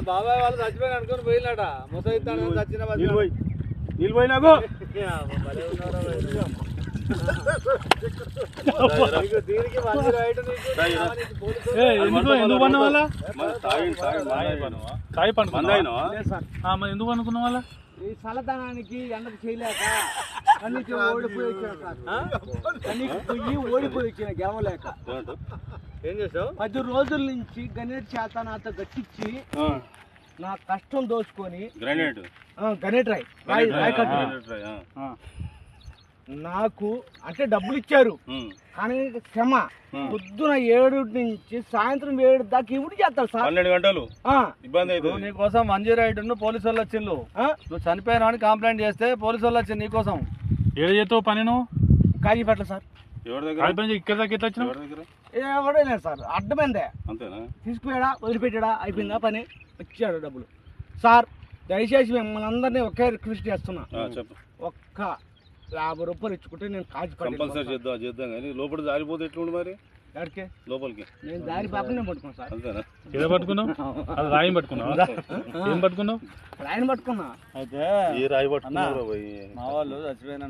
బాబాయ్ వాళ్ళు చచ్చిపోయిన అనుకుని పోయినాట ముసలి చచ్చిన నీళ్ళు పోయినాకు ఎందుకు పన్న వాళ్ళ తాయి పండుకున్నా ఎందుకు అనుకున్న వాళ్ళ ఈ చల్లదనానికి ఎండకు చేయలేక కన్నీకి ఓడిపోయి వచ్చాను సార్. కన్నీకి పోయి ఓడిపోయి వచ్చాను గెలవలేక. ఏం చేసావు? 10 రోజుల నుంచి గణేట్ చేత నాతో గట్టించి నా కష్టం దోచుకొని గణేట్ రాయి కట్టు నాకు అంటే డబ్బులు ఇచ్చారు కానీ క్షమ. పొద్దున 7 నుంచి సాయంత్రం 7 దాకా ఇవి చేస్తారు సార్. 12 గంటలు ఇబ్బంది అయితే. నీకోసం 108 పోలీసు వాళ్ళు వచ్చిండు. నువ్వు చనిపోయినా అని కంప్లైంట్ చేస్తే పోలీసు వాళ్ళు వచ్చింది నీకోసం. ఏడు చేస్తావు పని నువ్వు? కాజీపేటలో సార్. ఎవరి దగ్గర? ఇక్కడ దాకా ఎట్లా వచ్చినావు? ఎవడే లేదు సార్, అడ్డమైందే. అంతేనా? తీసుకుపోయాడా వదిలిపెట్టాడా అయిపోయిందా పని, వచ్చాడు డబ్బులు. సార్ దయచేసి మిమ్మల్ని అందరినీ ఒకే రిక్వెస్ట్ చేస్తున్నా, ఒక్క 50 రూపాయలు ఇచ్చుకుంటే నేను కంపల్సరీ చేద్దాం కానీ లోపల జారిపోతే ఎట్లుండి మరి? ఎక్కడికి? లోపలికి నేను దారి పాపనే పట్టుకున్నా సార్. అంతేనా? ఏదో పట్టుకున్నావు? అది రాయి పట్టుకున్నావు? ఏం పట్టుకున్నావు? రాయిని పట్టుకున్నా. అయితే ఈ రాయి పట్టుకున్నా మా వాళ్ళు చచ్చిపోయినా